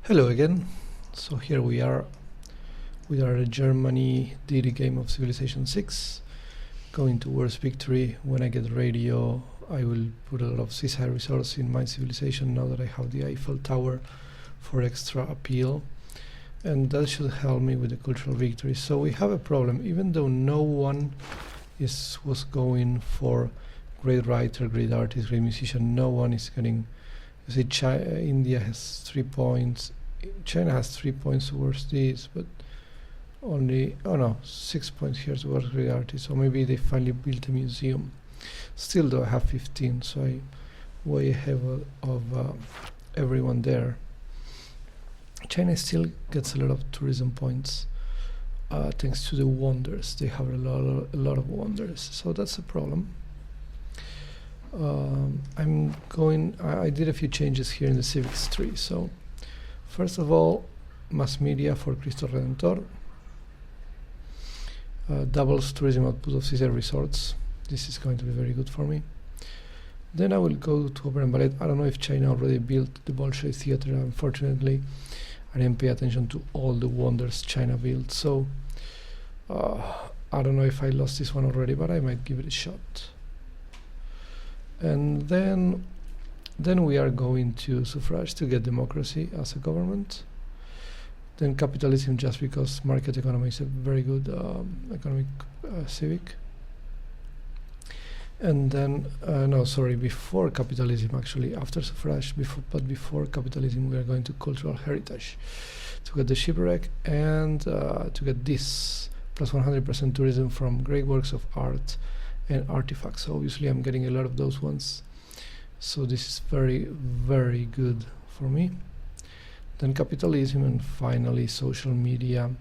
Hello again. So here we are with our Germany Deity game of Civilization 6, going towards victory. When I get radio, I will put a lot of CIV resources in my civilization now that I have the Eiffel Tower for extra appeal, and that should help me with the cultural victory. So we have a problem. Even though no one was going for great writer, great artist, great musician, no one is getting. You see, India has 3 points, China has 3 points towards this, but only 6 points here towards great artists. So maybe they finally built a museum. Still though, I have 15, so I'm way ahead of everyone there. China still gets a lot of tourism points thanks to the wonders. They have a lot of wonders, so that's a problem. I did a few changes here in the civics tree. So first of all, mass media for Cristo Redentor, doubles tourism output of CIV resorts. This is going to be very good for me. Then I will go to opera and ballet. I don't know if China already built the Bolshoi theater. Unfortunately, I didn't pay attention to all the wonders China built, so I don't know if I lost this one already, but I might give it a shot. And then we are going to suffrage to get democracy as a government. Then capitalism, just because market economy is a very good economic civic. And then before capitalism, actually after suffrage, before capitalism, we are going to cultural heritage to get the shipwreck and to get this plus 100% tourism from great works of art and artifacts. So obviously I'm getting a lot of those ones, so this is very, very good for me. Then capitalism, and finally social media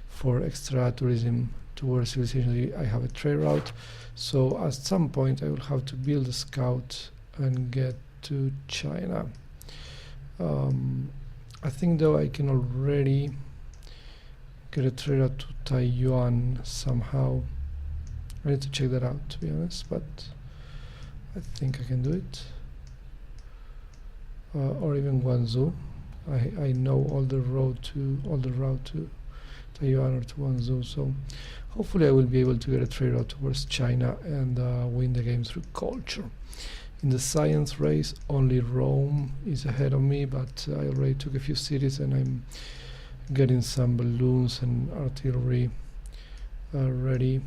for extra tourism towards civilization. I have a trade route, so at some point I will have to build a scout and get to China. I think though I can already get a trade route to Taiwan somehow. I need to check that out, to be honest, but I think I can do it. Or even Guangzhou. I know all the route to Taiwan or to Guangzhou, so hopefully I will be able to get a trade route towards China and win the game through culture. In the science race, only Rome is ahead of me, but I already took a few cities and I'm getting some balloons and artillery ready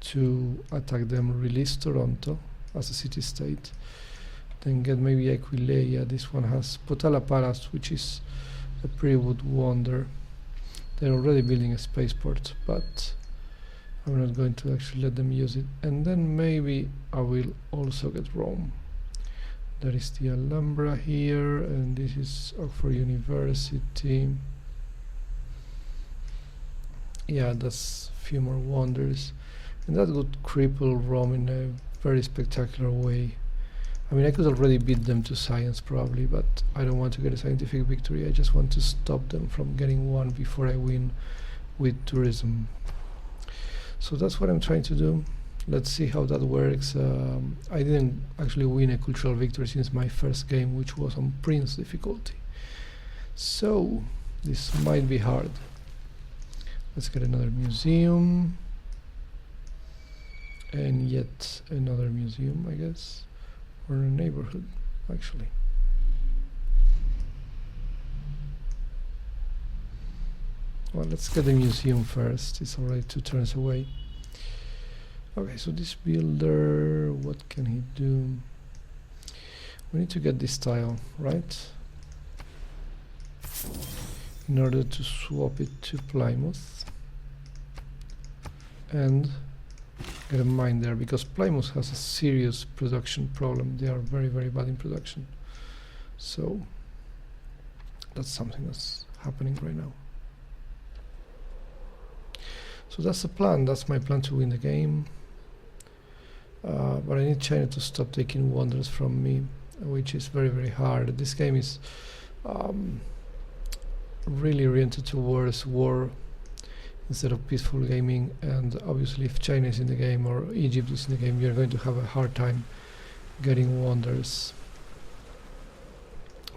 to attack them. Release Toronto as a city-state, then get maybe Aquileia. This one has Potala Palace, which is a pretty good wonder. They're already building a spaceport, but I'm not going to actually let them use it. And then maybe I will also get Rome. There is the Alhambra here, and this is Oxford University. Yeah, that's a few more wonders. And that would cripple Rome in a very spectacular way. I mean, I could already beat them to science probably, but I don't want to get a scientific victory. I just want to stop them from getting one before I win with tourism. So that's what I'm trying to do. Let's see how that works. I didn't actually win a cultural victory since my first game, which was on Prince difficulty. So this might be hard. Let's get another museum. And yet another museum, I guess, or a neighborhood, actually. Well, let's get the museum first. It's already 2 turns away. Okay, so this builder, what can he do? We need to get this tile, right? In order to swap it to Plymouth. And get a mine there, because Plymouth has a serious production problem. They are very, very bad in production. So that's something that's happening right now. So that's the plan. That's my plan to win the game. But I need China to stop taking wonders from me, which is very, very hard. This game is really oriented towards war instead of peaceful gaming, and obviously if China is in the game or Egypt is in the game, you're going to have a hard time getting wonders.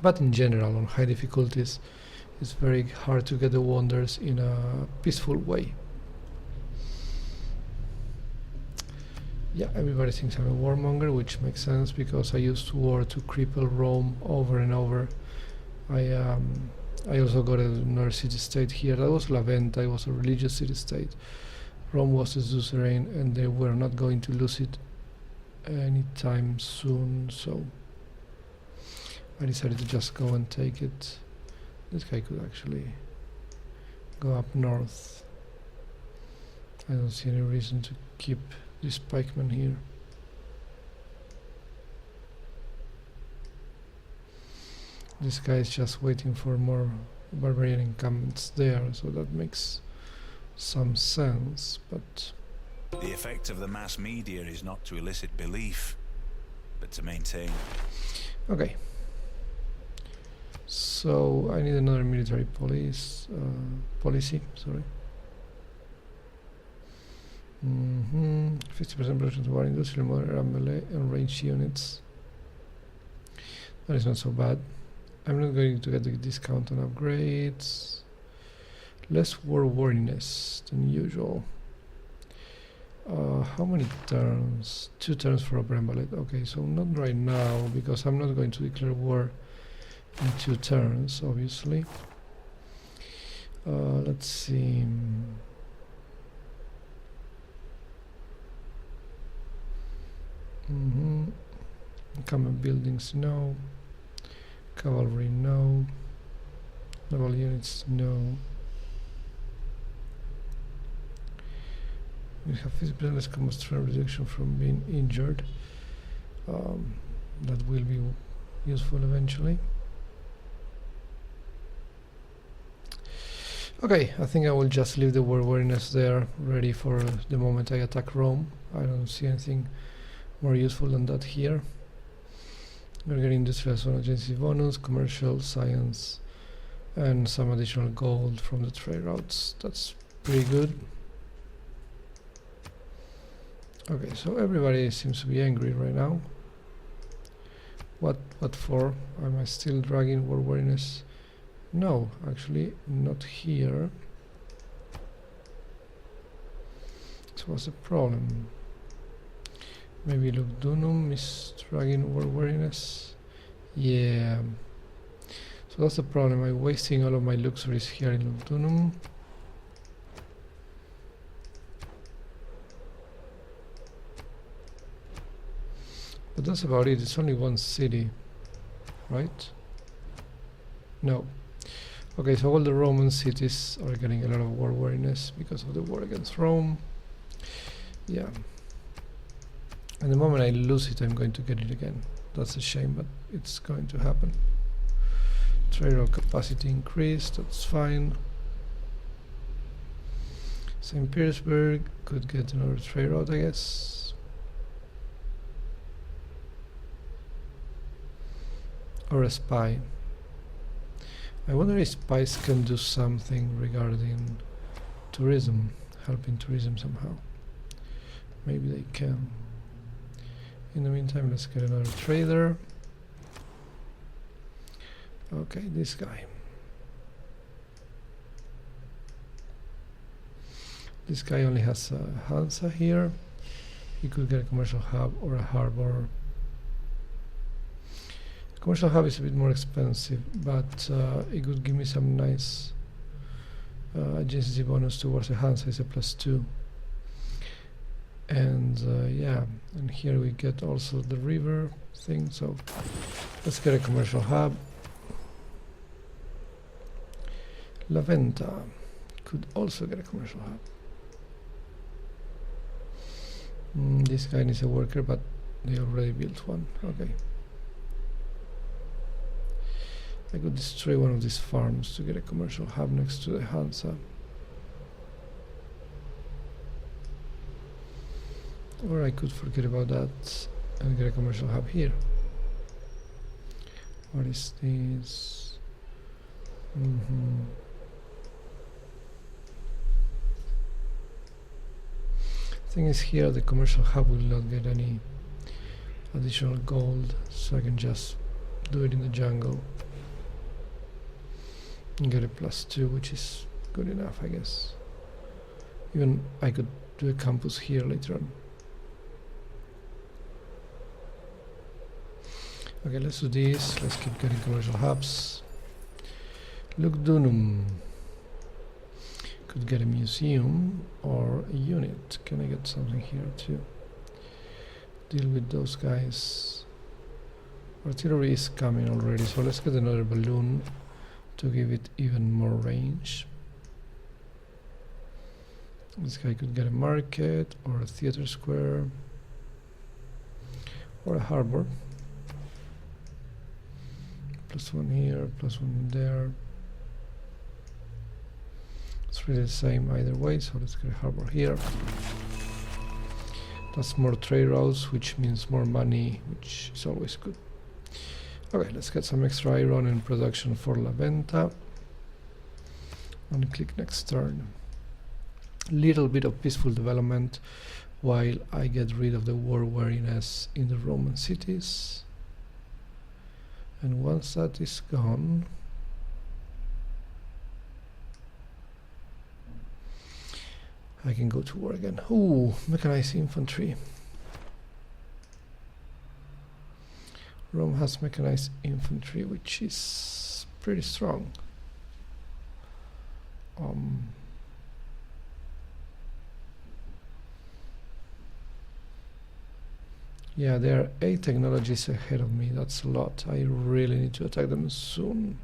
But in general, on high difficulties, it's very hard to get the wonders in a peaceful way. Yeah, everybody thinks I'm a warmonger, which makes sense because I used war to cripple Rome over and over. I also got another city-state here. That was Laventa. It was a religious city-state. Rome was a suzerain, and they were not going to lose it anytime soon, so I decided to just go and take it. This guy could actually go up north. I don't see any reason to keep this pikeman here. This guy is just waiting for more barbarian encampments there, so that makes some sense, but... The effect of the mass media is not to elicit belief, but to maintain. Okay. So I need another military policy, sorry. 50% production to war industrial, modern melee and range units. That is not so bad. I'm not going to get the discount on upgrades. Less war wariness than usual. How many turns? 2 turns for Opera and Ballet. Okay, so not right now, because I'm not going to declare war in 2 turns, obviously. Let's see. Common buildings, no. Cavalry, no. Naval units, no. We have 50% less combustible reduction from being injured. That will be useful eventually. Okay, I think I will just leave the war wariness there, ready for the moment I attack Rome. I don't see anything more useful than that here. We're getting industrial zone agency bonus, commercial, science, and some additional gold from the trade routes. That's pretty good. Okay, so everybody seems to be angry right now. What for? Am I still dragging war wariness? No, actually not here. So what's the problem? Maybe Lugdunum is dragging war wariness. Yeah. So that's the problem. I'm wasting all of my luxuries here in Lugdunum. But that's about it. It's only one city, right? No. Okay, so all the Roman cities are getting a lot of war wariness because of the war against Rome. Yeah. And the moment I lose it, I'm going to get it again. That's a shame, but it's going to happen. Trade route capacity increased, that's fine. St. Petersburg could get another trade route, I guess. Or a spy. I wonder if spies can do something regarding tourism, helping tourism somehow. Maybe they can. In the meantime, let's get another trader. Okay, this guy. This guy only has a Hansa here. He could get a commercial hub or a harbor. Commercial hub is a bit more expensive, but it could give me some nice adjacency bonus towards the Hansa. It's a +2. And yeah, and here we get also the river thing, so let's get a commercial hub. Laventa could also get a commercial hub. This guy needs a worker, but they already built one. Okay. I could destroy one of these farms to get a commercial hub next to the Hansa. Or I could forget about that and get a commercial hub here. What is this? Thing is, here the commercial hub will not get any additional gold, so I can just do it in the jungle. and get a +2, which is good enough, I guess. Even I could do a campus here later on. Okay, let's do this. Let's keep getting commercial hubs. Lugdunum. Could get a museum or a unit. Can I get something here too? Deal with those guys. Artillery is coming already, so let's get another balloon to give it even more range. This guy could get a market or a theater square or a harbor. +1 here, +1 there. It's really the same either way, so let's get a harbor here. That's more trade routes, which means more money, which is always good. Okay, let's get some extra iron in production for La Venta. And click next turn. Little bit of peaceful development while I get rid of the war weariness in the Roman cities. And once that is gone, I can go to war again. Ooh, mechanized infantry. Rome has mechanized infantry, which is pretty strong. Yeah, there are 8 technologies ahead of me. That's a lot. I really need to attack them soon.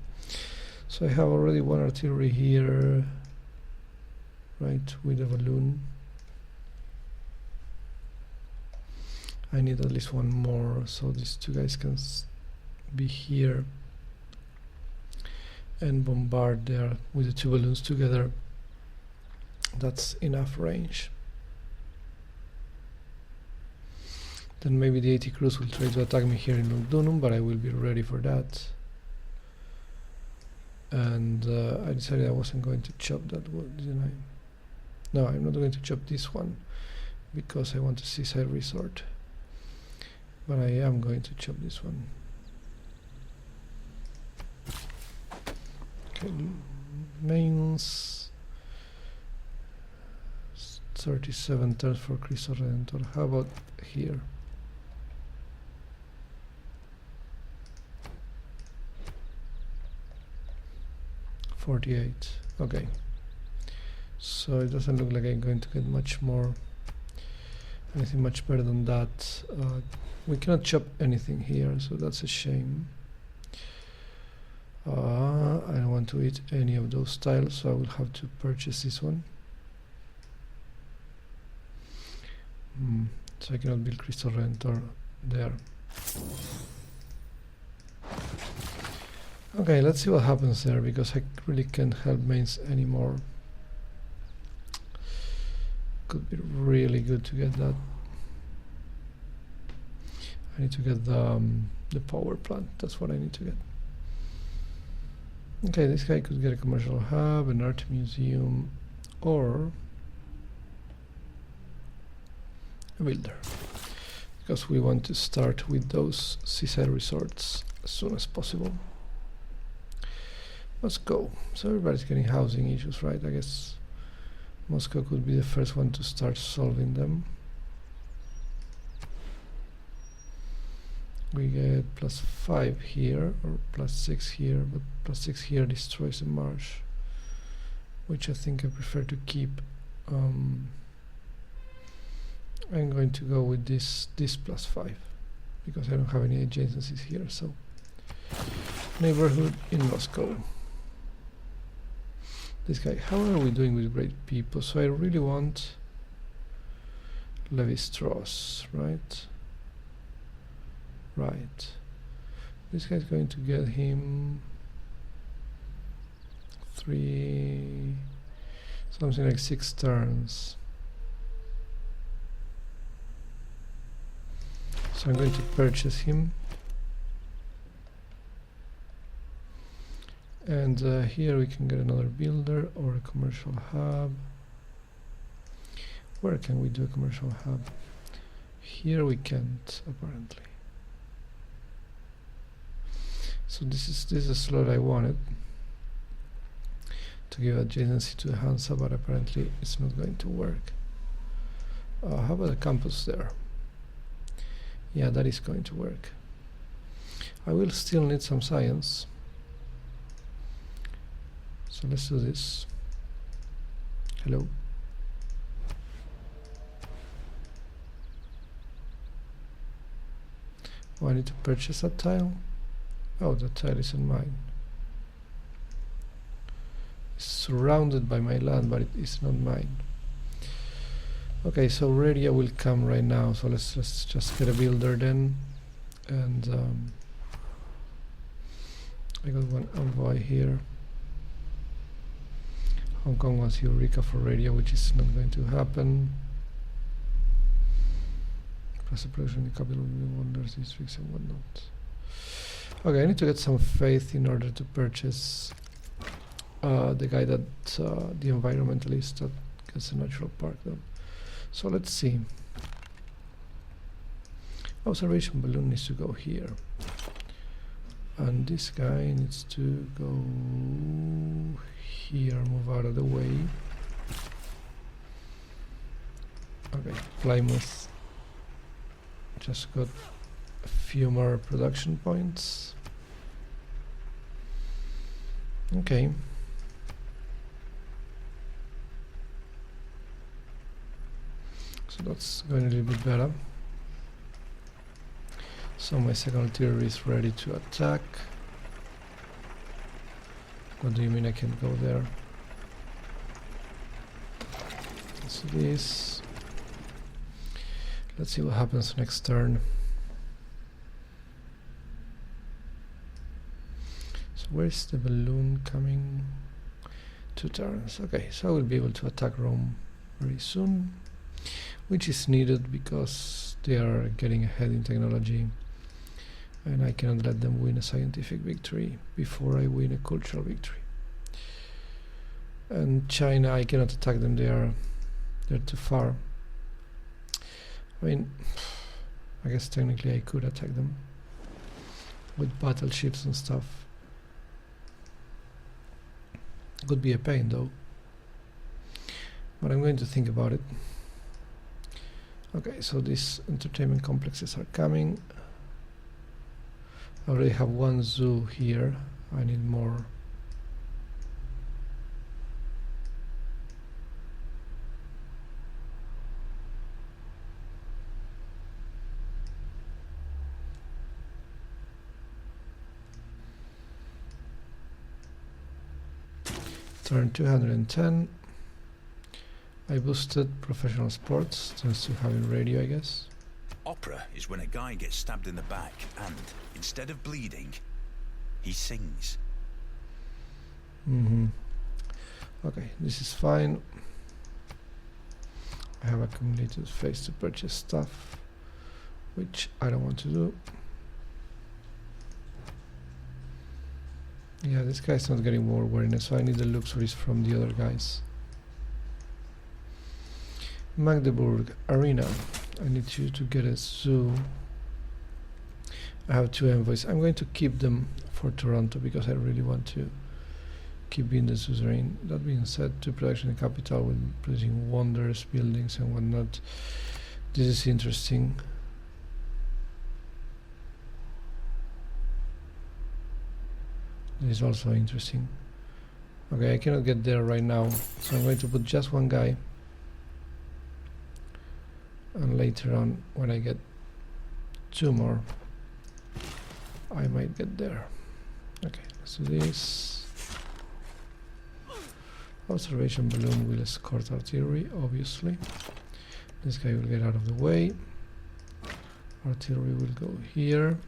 So I have already 1 artillery here, right, with a balloon. I need at least 1 more, so these 2 guys can be here and bombard there with the 2 balloons together. That's enough range. Then maybe the Deity crews will try to attack me here in Lugdunum, but I will be ready for that. And I decided I wasn't going to chop that one, didn't I? No, I'm not going to chop this one because I want a seaside resort. But I am going to chop this one. Okay, mains 37 turns for Cristo Redentor. How about here? $48. Okay. So it doesn't look like I'm going to get much more, anything much better than that. We cannot chop anything here, so that's a shame. I don't want to eat any of those tiles, so I will have to purchase this one. So I cannot build Cristo Redentor there. Okay, let's see what happens there, because I really can't help mains anymore. Could be really good to get that. I need to get the power plant. That's what I need to get. Okay, this guy could get a commercial hub, an art museum, or a builder, because we want to start with those seaside resorts as soon as possible. Let's go. So everybody's getting housing issues, right? I guess Moscow could be the first one to start solving them. We get +5 here, or +6 here, but +6 here destroys the marsh, which I think I prefer to keep. I'm going to go with this +5, because I don't have any adjacencies here. So neighborhood in Moscow. This guy, how are we doing with great people? So I really want Levi-Strauss, right? Right. This guy's going to get him 3, something like 6 turns. So I'm going to purchase him. And here we can get another builder or a commercial hub. Where can we do a commercial hub? Here we can't, apparently. So this is a slot I wanted. to give adjacency to the Hansa, but apparently it's not going to work. How about the campus there? Yeah, that is going to work. I will still need some science. So let's do this. Hello. Oh, I need to purchase that tile. Oh, that tile isn't mine. It's surrounded by my land, but it is not mine. Okay, so radio will come right now. So let's just get a builder then, and I got one envoy here. Hong Kong wants Eureka for radio, which is not going to happen. Plus production in the capital wonders, districts and whatnot. Okay, I need to get some faith in order to purchase the guy that the environmentalist that gets a natural park though. So let's see. Observation balloon needs to go here. And this guy needs to go here, move out of the way. Okay, Plymouth just got a few more production points. Okay. So that's going a little bit better. So my second artillery is ready to attack. What do you mean I can't go there? Let's do this. Let's see what happens next turn. So where's the balloon coming? 2 turns. Okay, so I will be able to attack Rome very soon, which is needed because they are getting ahead in technology, and I cannot let them win a scientific victory before I win a cultural victory. And China, I cannot attack them, they're too far. I mean, I guess technically I could attack them with battleships and stuff. Could be a pain though, but I'm going to think about it. Okay, so these entertainment complexes are coming. I already have 1 zoo here. I need more. Turn 210. I boosted professional sports thanks to having radio, I guess. Opera is when a guy gets stabbed in the back and, instead of bleeding, he sings. Okay, this is fine. I have accumulated phase to purchase stuff, which I don't want to do. Yeah, this guy's not getting more awareness, so I need the luxuries from the other guys. Magdeburg Arena. I need you to get a zoo. I have 2 envoys. I'm going to keep them for Toronto because I really want to keep being the suzerain. That being said, 2 production in capital with producing wonders, buildings and whatnot. This is interesting. This is also interesting. Okay, I cannot get there right now, so I'm going to put just 1 guy. And later on, when I get 2 more, I might get there. Okay, let's do this. Observation balloon will escort artillery, obviously. This guy will get out of the way. Artillery will go here.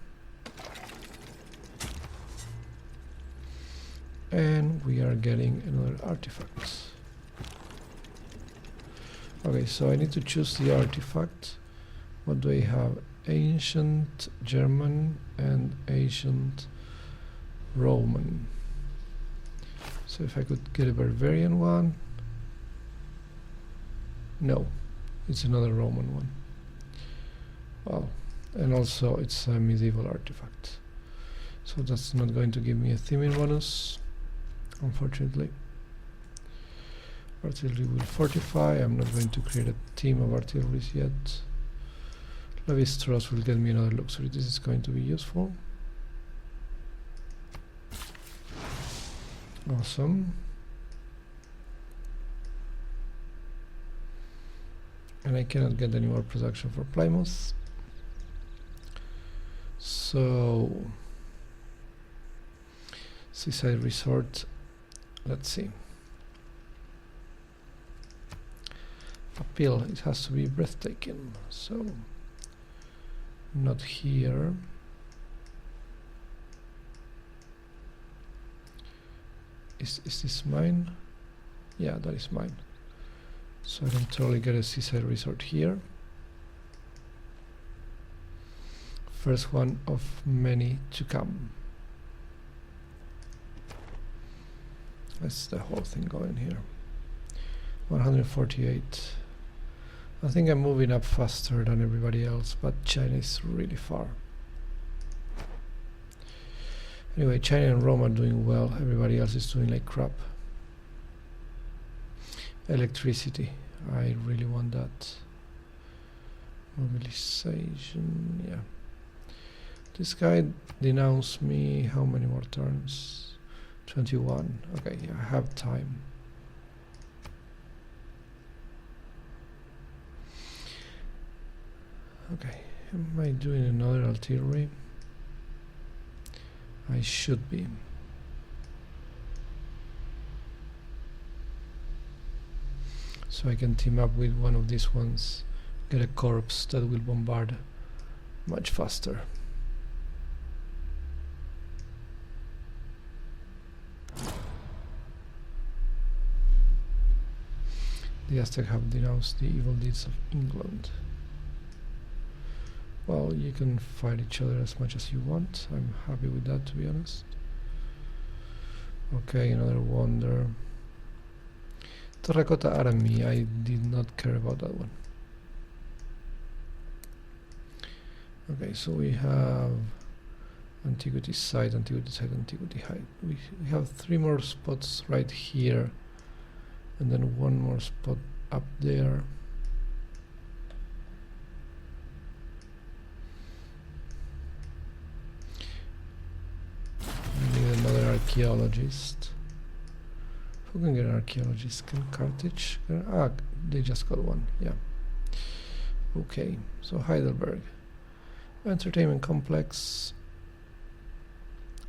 And we are getting another artifact. Okay, so I need to choose the artifact. What do I have? Ancient German and Ancient Roman. So if I could get a barbarian one. No, it's another Roman one. Well, and also it's a medieval artifact. So that's not going to give me a theming bonus, unfortunately. Artillery will fortify. I'm not going to create a team of artilleries yet. Levi-Strauss will get me another luxury. This is going to be useful. Awesome. And I cannot get any more production for Plymouth. So seaside resort, let's see. Appeal, it has to be breathtaking, so not here. Is this mine? Yeah, that is mine. So I can totally get a seaside resort here. First one of many to come. That's the whole thing going here. 148. I think I'm moving up faster than everybody else, but China is really far. Anyway, China and Rome are doing well. Everybody else is doing like crap. Electricity. I really want that. Mobilization. Yeah. This guy denounced me. How many more turns? 21. Okay, yeah, I have time. Okay, am I doing another artillery? I should be. So I can team up with one of these ones, get a corpse that will bombard much faster. The Aztecs have denounced the evil deeds of England. Well, you can fight each other as much as you want. I'm happy with that, to be honest. Okay, another wonder. Terracotta Army, I did not care about that one. Okay, so we have Antiquity Site, Antiquity Site, Antiquity Height. We have 3 more spots right here, and then 1 more spot up there. I need another archaeologist. Who can get an archaeologist? Can Carthage? They just got one, yeah. Okay, so Heidelberg. Entertainment complex.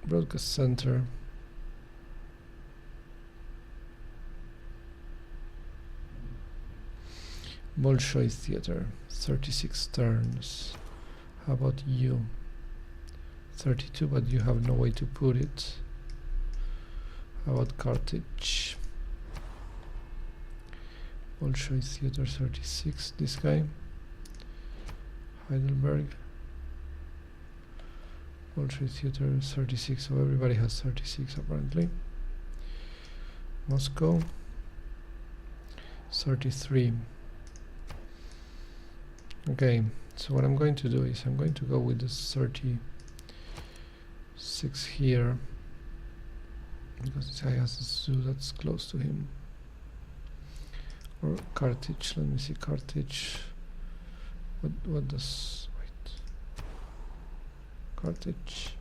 Broadcast center. Bolshoi Theater, 36 turns. How about you? 32, but you have no way to put it. How about Carthage? Bolshoi Theater, 36. This guy. Heidelberg. Bolshoi Theater, 36. So everybody has 36 apparently. Moscow, 33. Okay, so what I'm going to do is I'm going to go with this 36 here, because this guy has a zoo that's close to him. Or Carthage, let me see, Carthage. What does, wait, Carthage,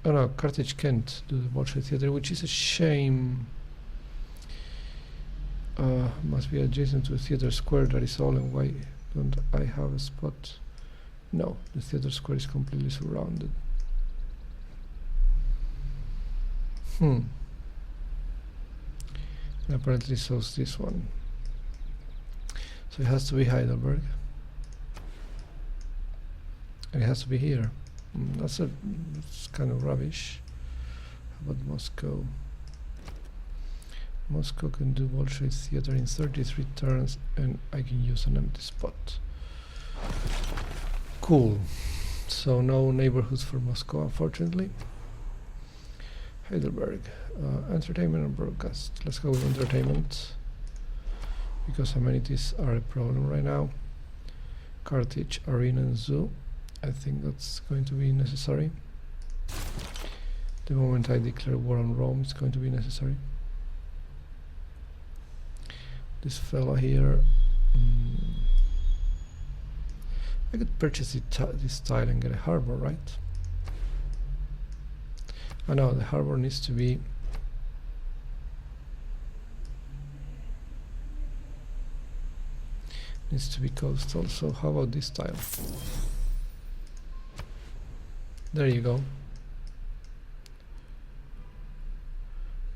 oh no, Carthage can't do the Bolshoi Theater, which is a shame. Must be adjacent to a theater square, that is all, and why don't I have a spot? No, the theater square is completely surrounded. And apparently so is this one. So it has to be Heidelberg. And it has to be here. That's kind of rubbish. How about Moscow? Moscow can do Bolshoi Theater in 33 turns, and I can use an empty spot. Cool. So no neighborhoods for Moscow, unfortunately. Heidelberg. Entertainment and broadcast. Let's go with entertainment, because amenities are a problem right now. Carthage, Arena and Zoo. I think that's going to be necessary. The moment I declare war on Rome, it's going to be necessary. this fella here. I could purchase this tile and get a harbor, right? I know the harbor needs to be coastal. So how about this tile? There you go.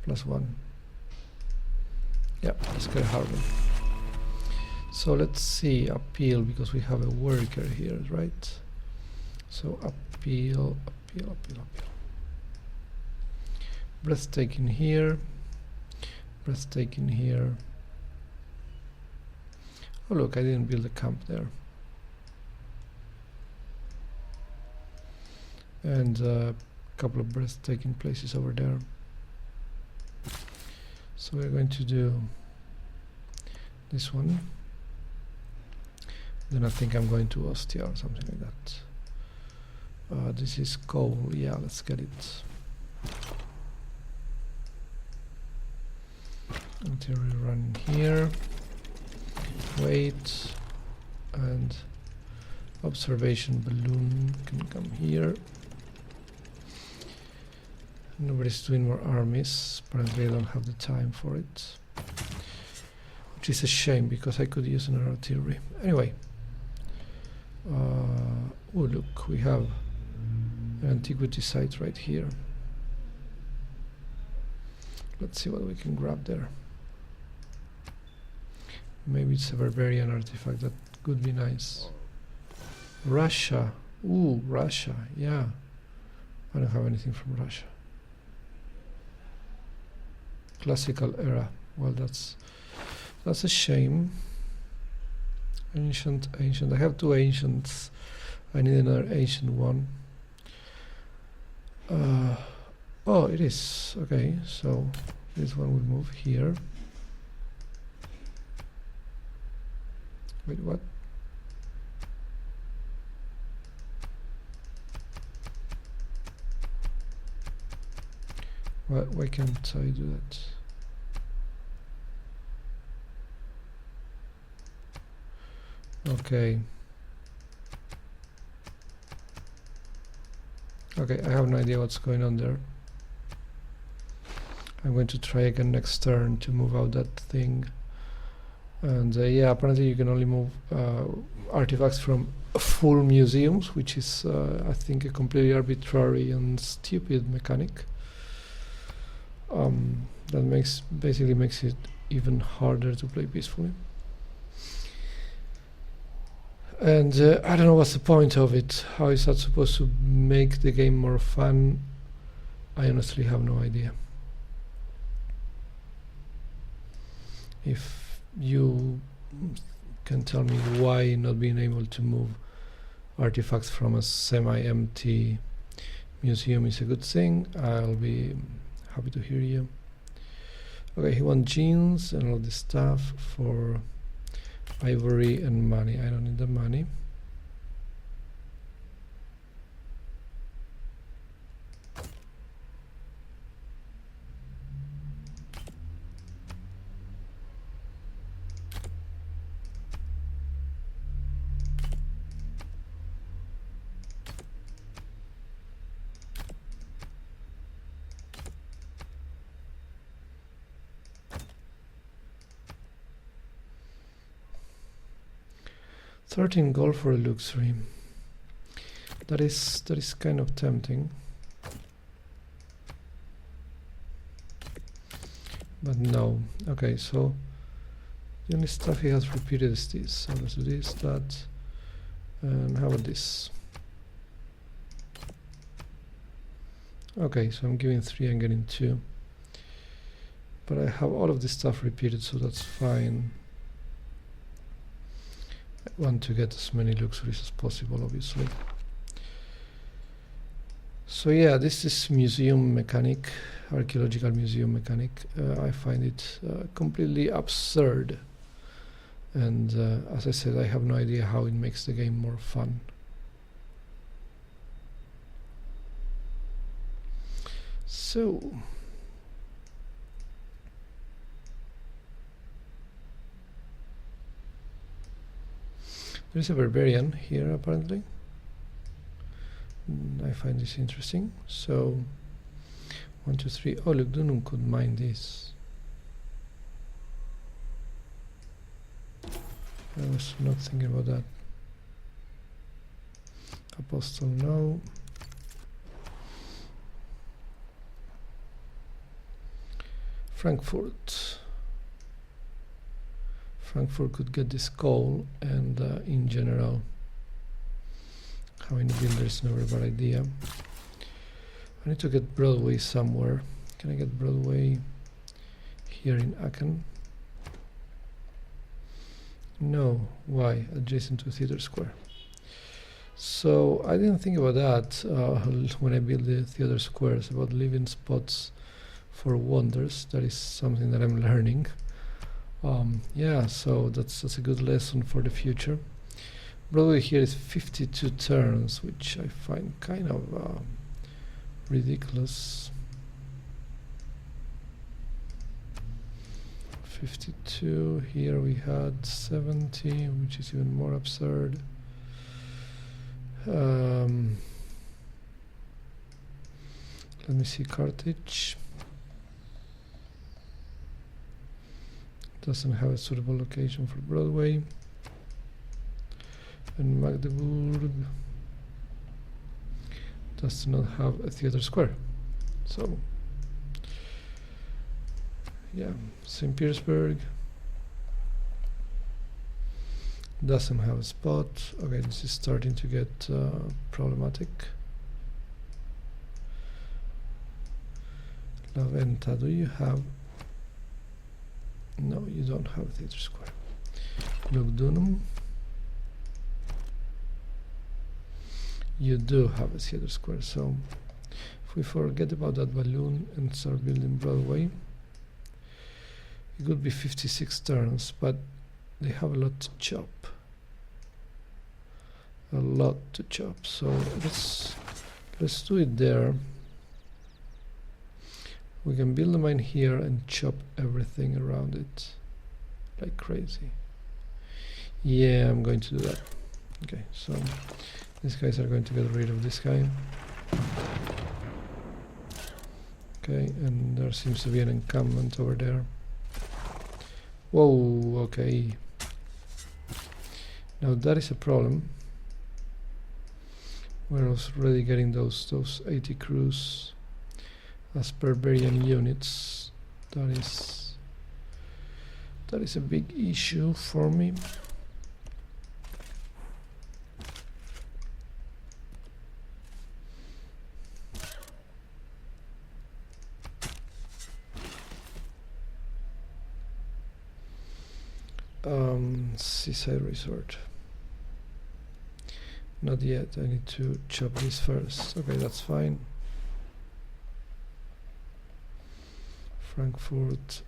+1. Yeah, let's get a harbor. So let's see, appeal, because we have a worker here, right? So appeal. Breathtaking here. Breathtaking here. Oh look, I didn't build a camp there. And a couple of breathtaking places over there. So we're going to do this one. Then I think I'm going to Ostia or something like that. This is coal. Yeah, let's get it. Until we run here. Wait. And observation balloon can come here. Nobody's doing more armies. Apparently I don't have the time for it. Which is a shame because I could use an artillery. Anyway. Oh look, we have an antiquity site right here. Let's see what we can grab there. Maybe it's a barbarian artifact. That could be nice. Russia. Ooh, Russia. Yeah. I don't have anything from Russia. Classical era. Well, that's a shame. Ancient. I have 2 ancients. I need another ancient one. Oh, it is. Okay, so this one will move here. Wait, what? Why can't I do that? Okay. Okay, I have no idea what's going on there. I'm going to try again next turn to move out that thing. And yeah, apparently you can only move artifacts from full museums, which is, I think, a completely arbitrary and stupid mechanic. That basically makes it even harder to play peacefully. And I don't know what's the point of it. How is that supposed to make the game more fun? I honestly have no idea. If you can tell me why not being able to move artifacts from a semi-empty museum is a good thing, I'll be happy to hear you. Okay, he wants jeans and all this stuff for ivory and money. I don't need the money. $13 for a luxury. That is kind of tempting. But no. Okay, so the only stuff he has repeated is this. So let's do this, that, and how about this? Okay, so I'm giving 3 and getting 2. But I have all of this stuff repeated, so that's fine. I want to get as many luxuries as possible, obviously. So yeah, this is museum mechanic, archaeological museum mechanic. I find it completely absurd. And as I said, I have no idea how it makes the game more fun. So There is a barbarian here apparently. I find this interesting. So 1, 2, 3. Oh, look, Dunum could mine this. I was not thinking about that. Apostle, no. Frankfurt. Frankfurt could get this coal, and in general, having a builder is never a bad idea. I need to get Broadway somewhere. Can I get Broadway here in Aachen? No. Why? Adjacent to Theatre Square. So I didn't think about that when I built the Theatre Squares, about leaving spots for wonders. That is something that I'm learning. Yeah, so that's a good lesson for the future. Broadway here is 52 turns, which I find kind of ridiculous. 52, here we had 70, which is even more absurd. Let me see, Carthage doesn't have a suitable location for Broadway, and Magdeburg does not have a Theatre Square. So yeah, St. Petersburg doesn't have a spot. Okay, this is starting to get problematic. La Venta, do you have? No, you don't have a Theatre Square. Lugdunum, you do have a Theatre Square. So if we forget about that balloon and start building Broadway, it could be 56 turns, but they have a lot to chop. A lot to chop. So let's do it there. We can build a mine here and chop everything around it like crazy. Yeah, I'm going to do that. Okay, so these guys are going to get rid of this guy. Okay, and there seems to be an encampment over there. Whoa, okay. Now that is a problem. We're already getting those 80 crews as barbarian units. That is a big issue for me. Seaside Resort. Not yet, I need to chop this first. Okay, that's fine. Frankfurt.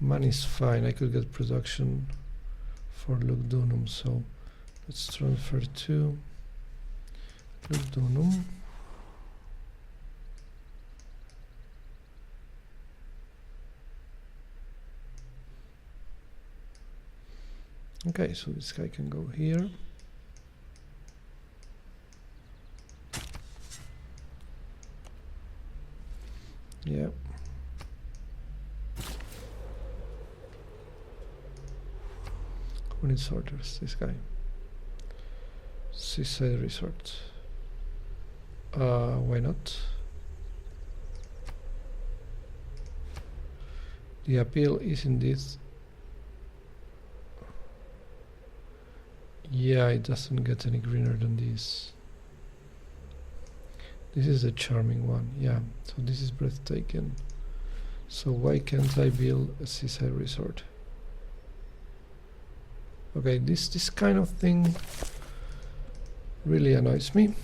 Money is fine, I could get production for Lugdunum, so let's transfer to Lugdunum. Okay, so this guy can go here. Yeah. Who needs orders? This guy. Seaside Resort. Why not? The appeal is indeed. Yeah, it doesn't get any greener than this. This is a charming one, yeah. So this is breathtaking. So why can't I build a seaside resort? Okay, this kind of thing really annoys me.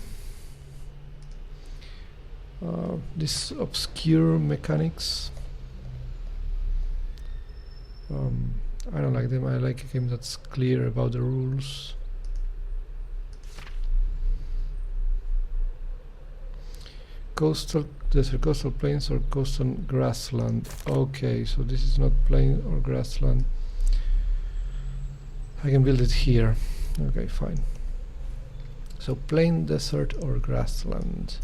These obscure mechanics. I don't like them. I like a game that's clear about the rules. Coastal desert, coastal plains or coastal grassland. Okay, so this is not plain or grassland. I can build it here. Okay, fine. So plain, desert or grassland.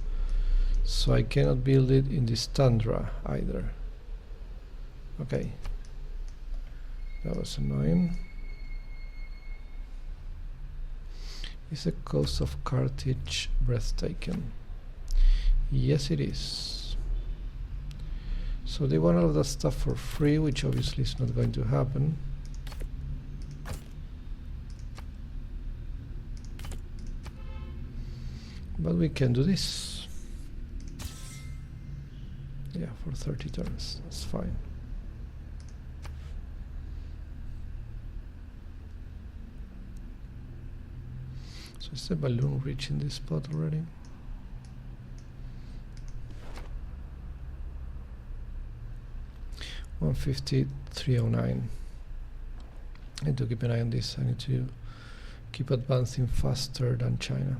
So I cannot build it in this tundra either. Okay. That was annoying. Is the coast of Carthage breathtaking? Yes, it is. So they want all of that stuff for free, which obviously is not going to happen. But we can do this. Yeah, for 30 turns. That's fine. So is the balloon reaching this spot already? $150, $309. I need to keep an eye on this. I need to keep advancing faster than China.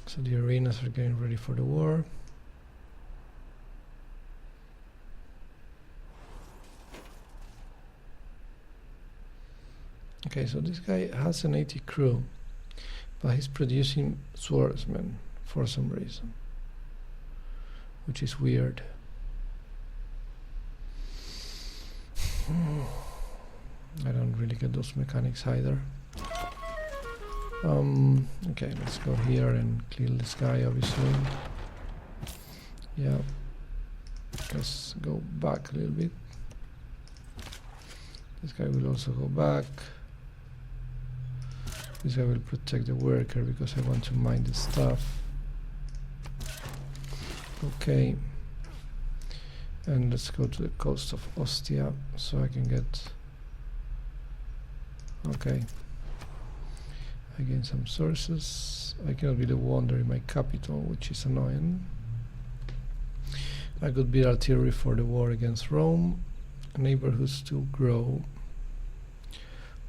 So the arenas are getting ready for the war. Okay, so this guy has an 80 crew, but he's producing swordsmen for some reason, which is weird. I don't really get those mechanics either. Okay, let's go here and kill this guy, obviously. Yeah. Let's go back a little bit. This guy will also go back. This guy will protect the worker because I want to mine the stuff. Okay. And let's go to the coast of Ostia so I can get... Okay. I gain some sources. I cannot be the wonder in my capital, which is annoying. I could build artillery for the war against Rome. Neighborhoods to grow.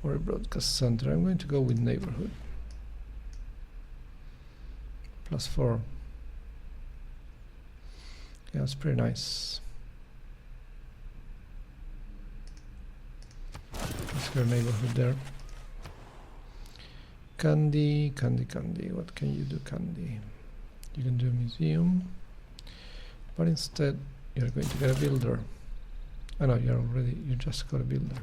Or a broadcast center. I'm going to go with neighborhood. +4. Yeah, it's pretty nice. Let's go neighborhood there. Candy, candy, candy. What can you do, candy? You can do a museum, but instead you're going to get a builder. Oh no, you just got a builder.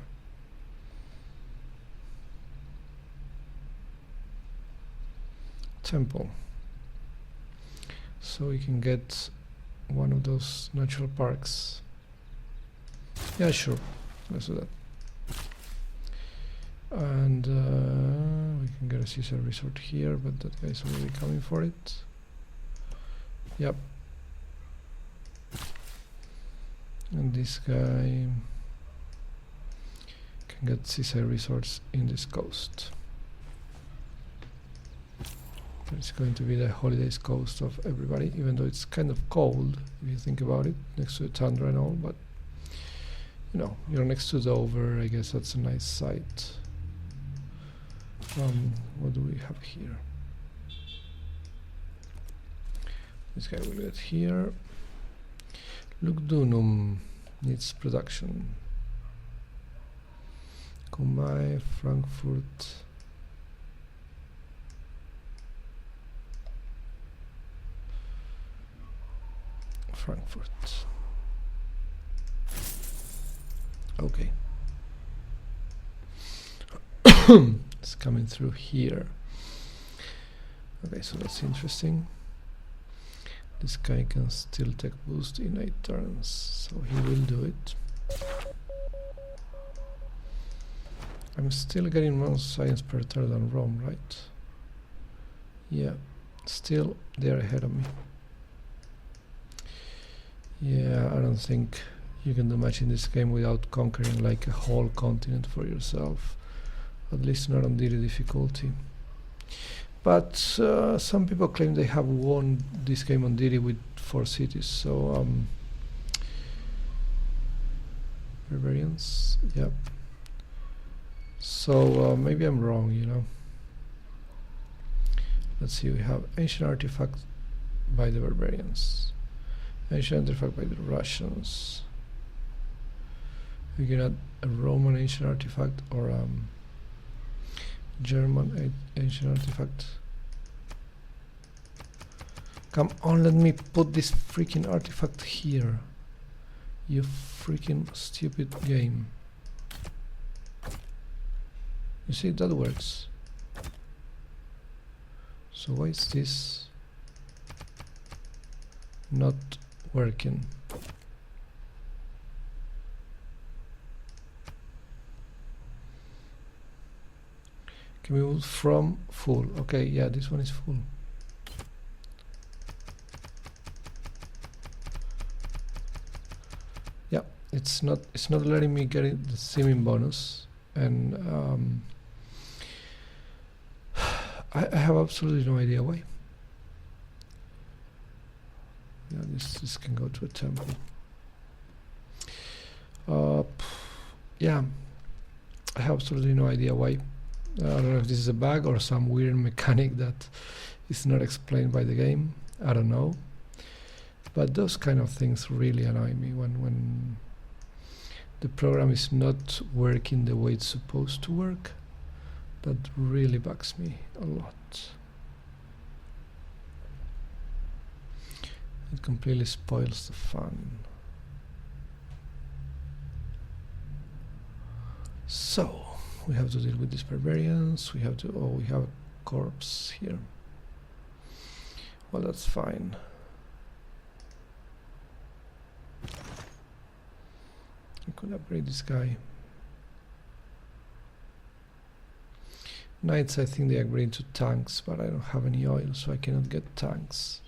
Temple. So we can get one of those natural parks. Yeah, sure. Let's do that. And we can get a Caesar resort here, but that guy's already coming for it. Yep. And this guy can get Caesar resorts in this coast. It's going to be the holidays coast of everybody, even though it's kind of cold if you think about it, next to the tundra and all, but you know, you're next to Dover. I guess that's a nice sight. What do we have here? This guy will get here. Lugdunum needs production. Cumae, Frankfurt. Frankfurt. Okay. It's coming through here. Okay, so that's interesting. This guy can still take boost in 8 turns, so he will do it. I'm still getting more science per turn than Rome, right? Yeah, still they're ahead of me. Yeah, I don't think you can do much in this game without conquering like a whole continent for yourself. At least not on Deity difficulty. But some people claim they have won this game on Deity with 4 cities, so barbarians, yep. So maybe I'm wrong, you know. Let's see, we have ancient artifact by the barbarians, ancient artifact by the Russians. We can add a Roman ancient artifact or German ancient artifact. Come on, let me put this freaking artifact here. You freaking stupid game. You see, that works. So why is this not working? Can we move from full? Okay, yeah, this one is full. Yeah, it's not letting me get it, the simming bonus, and I have absolutely no idea why. Yeah, this can go to a temple. Yeah, I have absolutely no idea why. I don't know if this is a bug or some weird mechanic that is not explained by the game. I don't know. But those kind of things really annoy me when the program is not working the way it's supposed to work. That really bugs me a lot. It completely spoils the fun. So we have to deal with these barbarians. We have to, oh, we have a corpse here. Well, that's fine. I could upgrade this guy. Knights, I think they upgrade to tanks, but I don't have any oil, so I cannot get tanks.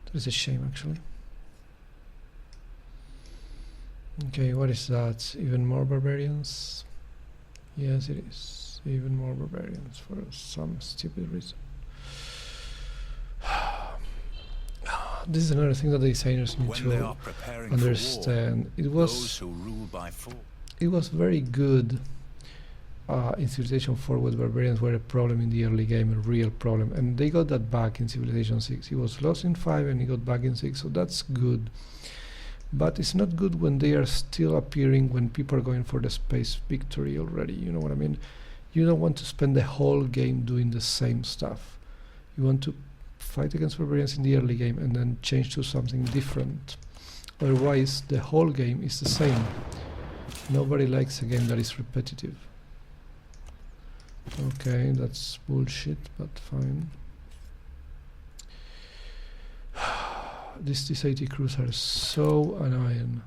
That is a shame, actually. Okay, what is that? Even more barbarians? Yes, it is. Even more barbarians for some stupid reason. This is another thing that the designers need to understand. It was very good in Civilization 4 with barbarians were a problem in the early game, a real problem, and they got that back in Civilization 6. It was lost in 5 and it got back in 6, so that's good. But it's not good when they are still appearing when people are going for the space victory already, you know what I mean? You don't want to spend the whole game doing the same stuff. You want to fight against barbarians in the early game and then change to something different. Otherwise, the whole game is the same. Nobody likes a game that is repetitive. Okay, that's bullshit, but fine. These 80 crews are so annoying,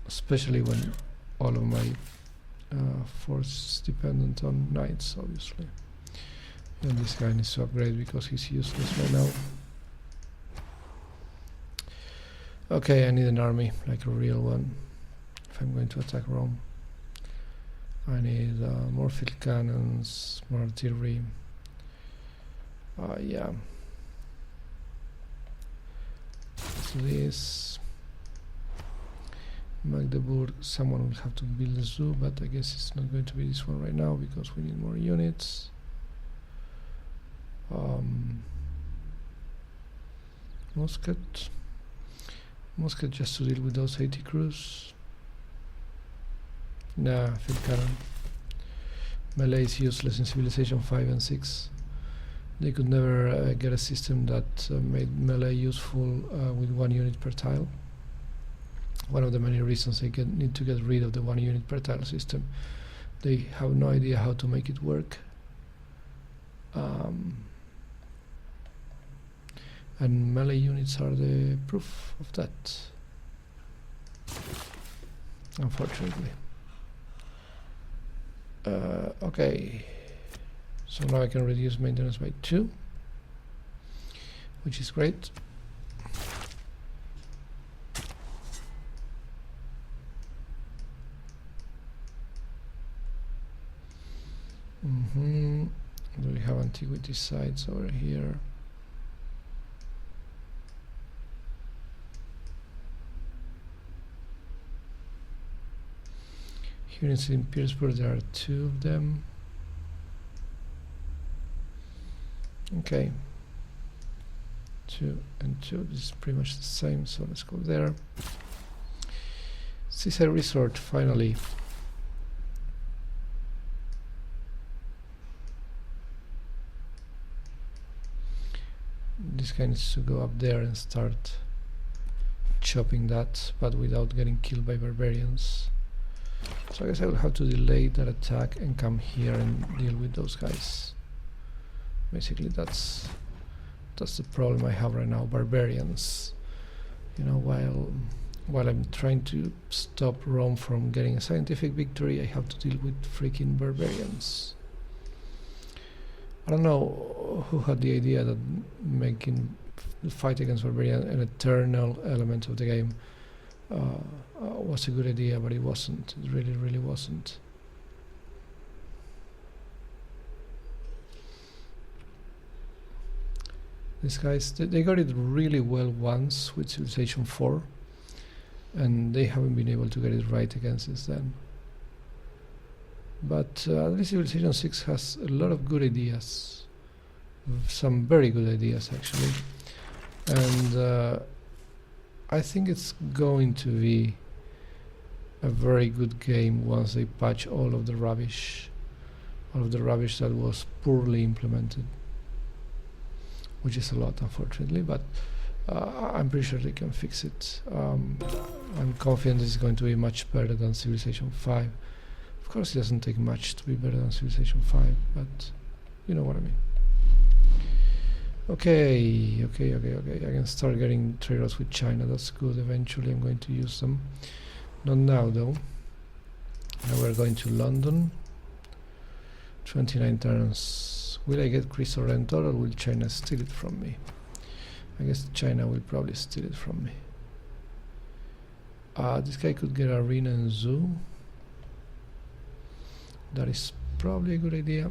especially when all of my force is dependent on knights, obviously. And this guy needs to upgrade because he's useless right now. Okay, I need an army, like a real one, if I'm going to attack Rome. I need more field cannons, more artillery. Yeah. So this Magdeburg, someone will have to build a zoo, but I guess it's not going to be this one right now because we need more units. Musket just to deal with those 80 crews. Nah, field cannon. Melee is useless in Civilization 5 and 6. They could never get a system that made melee useful with 1 unit per tile. One of the many reasons they need to get rid of the 1 unit per tile system. They have no idea how to make it work. And melee units are the proof of that, unfortunately. Okay, so now I can reduce maintenance by 2, which is great. Do we have antiquity sites over here? Here in St. Petersburg there are 2 of them. Okay, 2 and 2, this is pretty much the same, so let's go there. Seaside Resort, finally. This guy needs to go up there and start chopping that, but without getting killed by barbarians. So I guess I will have to delay that attack and come here and deal with those guys. Basically that's the problem I have right now, barbarians. You know, while I'm trying to stop Rome from getting a scientific victory, I have to deal with freaking barbarians. I don't know who had the idea that making the fight against barbarians an eternal element of the game was a good idea, but it wasn't. It really wasn't. These guys, they got it really well once with Civilization 4, and they haven't been able to get it right again since then. But at least Civilization 6 has a lot of good ideas, some very good ideas actually, and I think it's going to be a very good game once they patch all of the rubbish that was poorly implemented, which is a lot unfortunately, but I'm pretty sure they can fix it. I'm confident it's going to be much better than Civilization 5. Of course it doesn't take much to be better than Civilization 5, but you know what I mean. Okay, I can start getting trade-offs with China, that's good. Eventually I'm going to use them. Not now though. Now we're going to London. 29 turns. Will I get Chris Rental or will China steal it from me? I guess China will probably steal it from me. This guy could get Arena and Zoo. That is probably a good idea.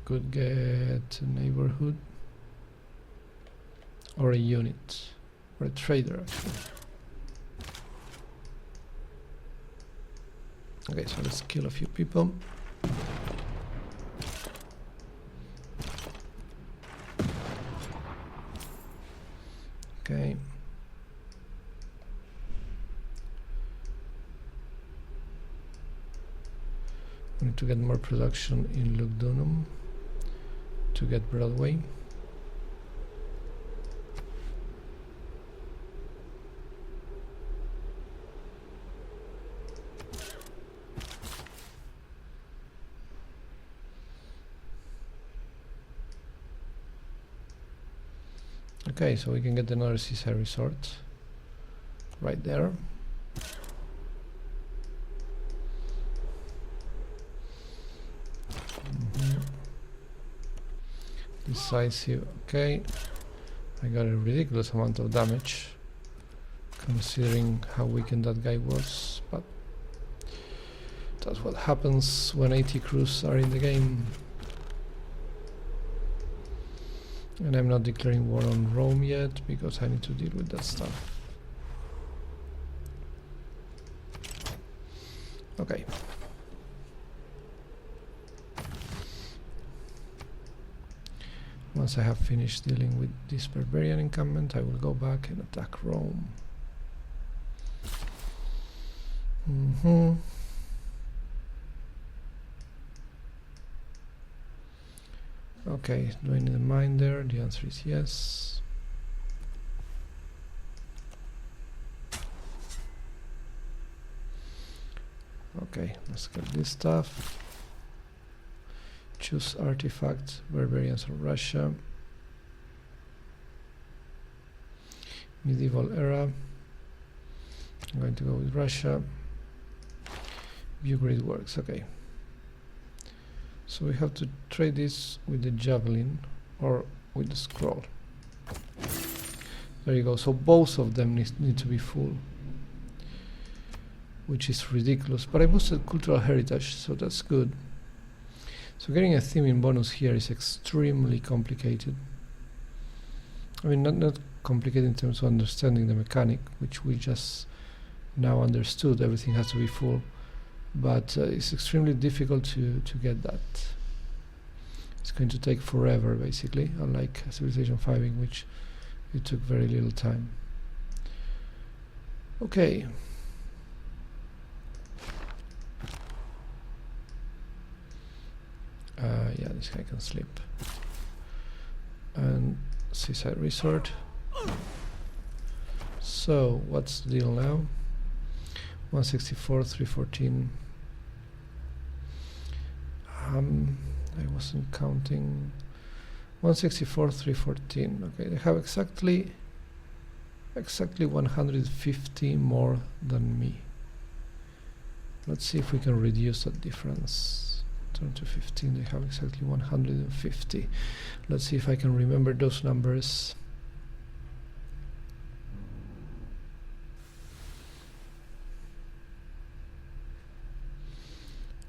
Could get a neighborhood or a unit or a trader actually. Okay, so let's kill a few people. Okay. We need to get more production in Lugdunum to get Broadway. Okay, so we can get another seaside resort right there. Decisive, okay. I got a ridiculous amount of damage considering how weakened that guy was, but that's what happens when 80 crews are in the game. And I'm not declaring war on Rome yet because I need to deal with that stuff. Okay. Once I have finished dealing with this barbarian encampment, I will go back and attack Rome. Okay, do I need a mine there? The answer is yes. Okay, let's get this stuff. Choose artifact, barbarians of Russia. Medieval era. I'm going to go with Russia. View grid works, okay. So we have to trade this with the javelin or with the scroll. There you go, so both of them need to be full, which is ridiculous, but I boosted cultural heritage, so that's good. So getting a theme in bonus here is extremely complicated. I mean, not complicated in terms of understanding the mechanic, which we just now understood, everything has to be full. but it's extremely difficult to get that. It's going to take forever, basically, unlike Civilization 5, in which it took very little time. Okay. Yeah, this guy can sleep. And Seaside Resort. So, what's the deal now? 164, 314. I wasn't counting. 164, 314. Okay, they have exactly 150 more than me. Let's see if we can reduce that difference. Turn to 15, they have exactly 150. Let's see if I can remember those numbers.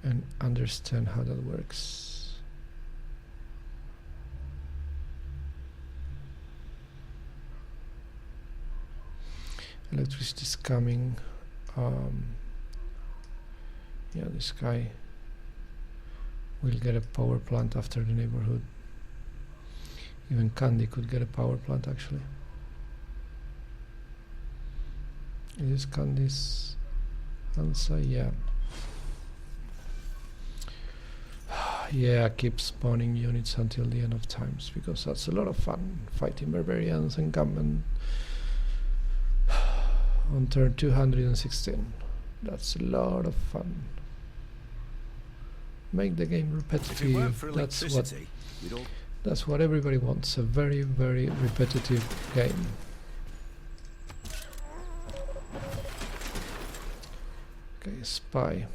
And understand how that works. Electricity is coming. Yeah, this guy will get a power plant after the neighborhood. Even Candy could get a power plant, actually. Is this Candy's answer? Yeah. Yeah, keep spawning units until the end of times, because that's a lot of fun, fighting barbarians and gunmen. On turn 216. That's a lot of fun. Make the game repetitive. That's what everybody wants. A very, very repetitive game. Okay, spy.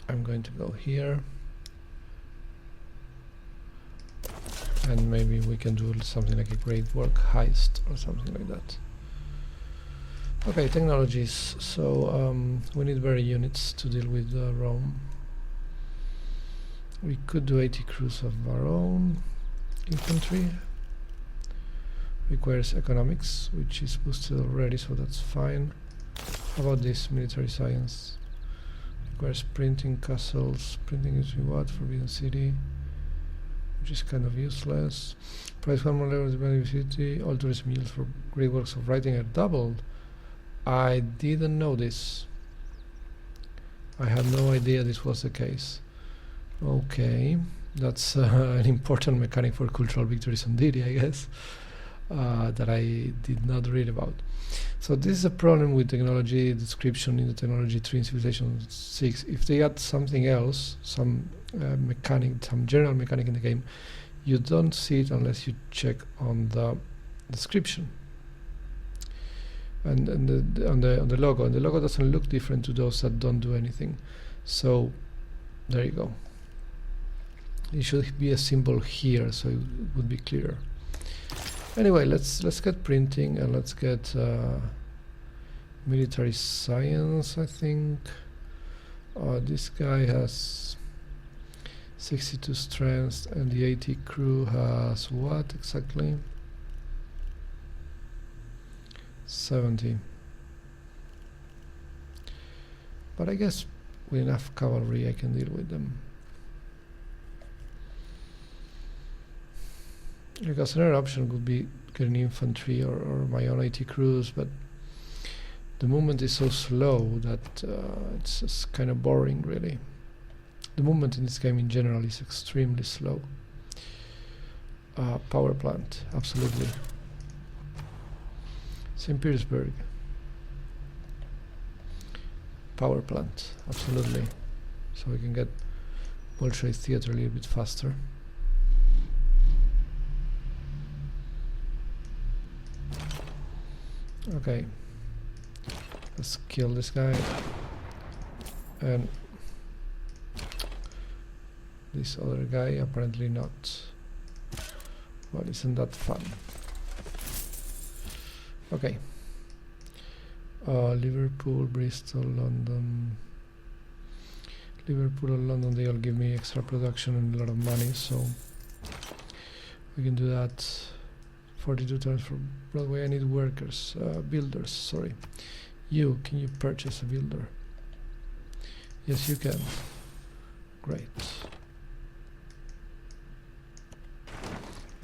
I'm going to go here. And maybe we can do something like a great work heist or something like that. Okay, technologies. So we need very units to deal with Rome. We could do 80 crews of our own. Infantry requires economics, which is boosted already, so that's fine. How about this? Military science requires printing castles. Printing is what? Forbidden City, which is kind of useless. Price 1 more levels of city. All tourism yields for great works of writing are doubled. I didn't know this. I had no idea this was the case. Okay, that's an important mechanic for cultural victories on Deity, I guess, that I did not read about. So this is a problem with technology description in the technology tree in Civilization 6. If they add something else, some mechanic, some general mechanic in the game, you don't see it unless you check on the description and on the logo. And the logo doesn't look different to those that don't do anything. So there you go. It should be a symbol here, so it would be clearer. Anyway, let's get printing and let's get military science. I think this guy has 62 strength and the 80 crew has what exactly? 70. But I guess with enough cavalry I can deal with them. Because another option would be getting infantry or my own 80 crews, but the movement is so slow that it's just kind of boring, really. The movement in this game in general is extremely slow. Power plant, absolutely. St. Petersburg. Power plant, absolutely. So we can get Bolshevik theater a little bit faster. Okay, let's kill this guy and this other guy. Apparently not. Well, isn't that fun? Okay. Liverpool, Bristol, London. Liverpool and London, they all give me extra production and a lot of money, so we can do that 42 times for Broadway. I need workers, builders, sorry. Can you purchase a builder? Yes, you can. Great.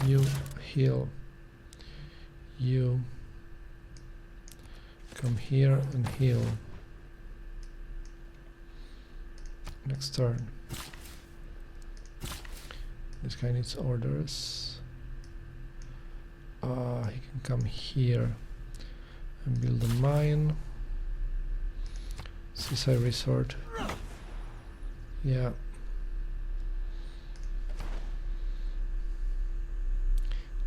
You heal. You come here and heal. Next turn. This guy needs orders. He can come here and build a mine. Seaside resort. Yeah.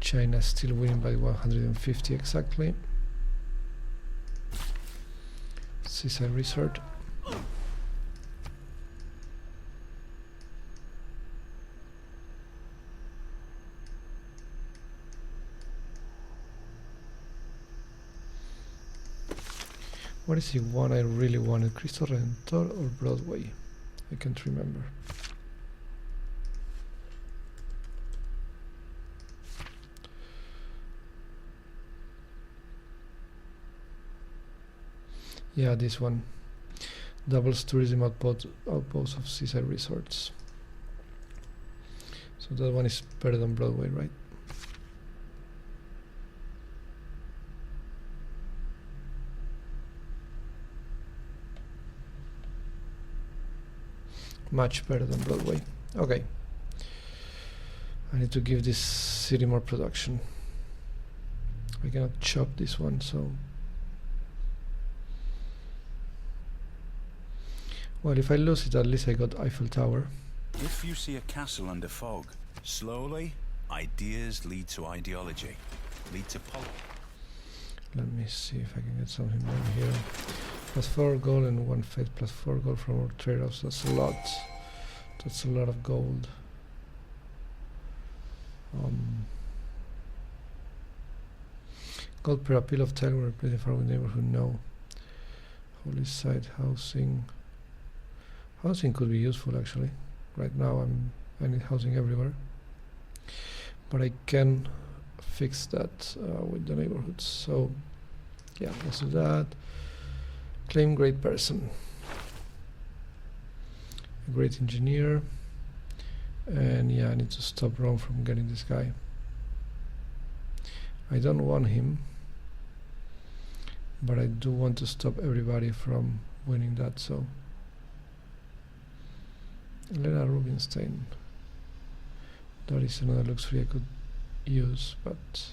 China still winning by 150 exactly. Seaside resort. What is he want? I really wanted Cristo Redentor or Broadway. I can't remember. Yeah, this one. Doubles tourism outpost of seaside resorts. So that one is better than Broadway, right? Much better than Broadway. Okay. I need to give this city more production. I cannot chop this one, so... Well, if I lose it, at least I got Eiffel Tower. If you see a castle under fog, slowly, ideas lead to ideology, lead to Let me see if I can get something down here. Plus 4 gold and 1 faith, plus 4 gold from our trade-offs. That's a lot. That's a lot of gold. Gold per appeal of tile when replacing farm with neighborhood. No. Holy site housing. Housing could be useful actually. Right now I need housing everywhere. But I can fix that with the neighborhoods. So yeah, let's do that. Claim great person. A great engineer. And yeah, I need to stop Rome from getting this guy. I don't want him, but I do want to stop everybody from winning that, so Elena Rubinstein. That is another luxury I could use, but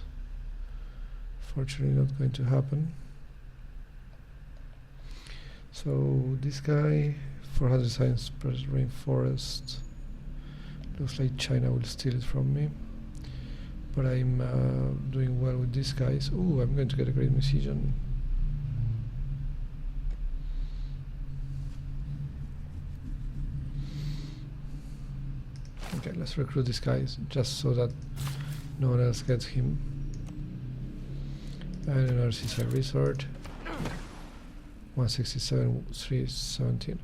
fortunately not going to happen. So this guy, 400 science per rainforest. Looks like China will steal it from me. But I'm doing well with these guys. Ooh, I'm going to get a great musician. Okay, let's recruit these guys just so that no one else gets him. And another seaside resort. 167, 317.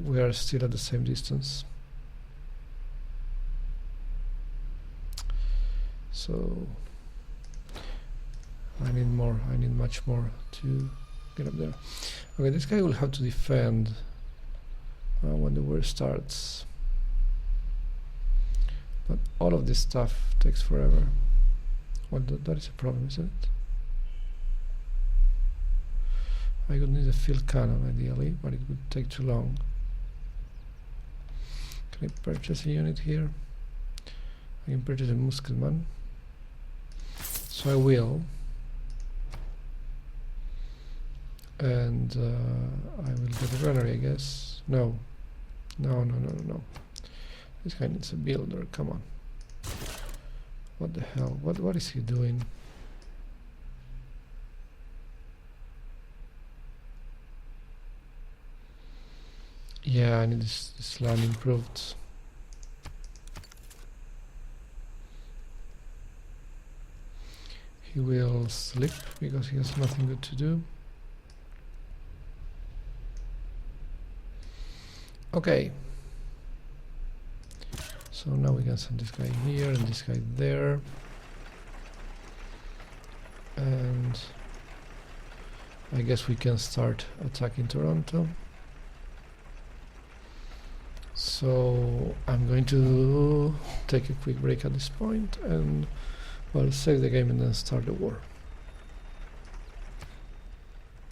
We are still at the same distance. So I need more. I need much more to get up there. Okay, this guy will have to defend when the war starts. But all of this stuff takes forever. Well, that is a problem, isn't it? I would need a field cannon ideally, but it would take too long. Can I purchase a unit here? I can purchase a musketman. So I will. And I will get a gunnery, I guess. No. No. This guy needs a builder, come on. What the hell? What is he doing? Yeah, I need this land improved. He will sleep because he has nothing good to do. Okay. So now we can send this guy here and this guy there. and I guess we can start attacking Toronto. So I'm going to take a quick break at this point and, well, save the game and then start the war.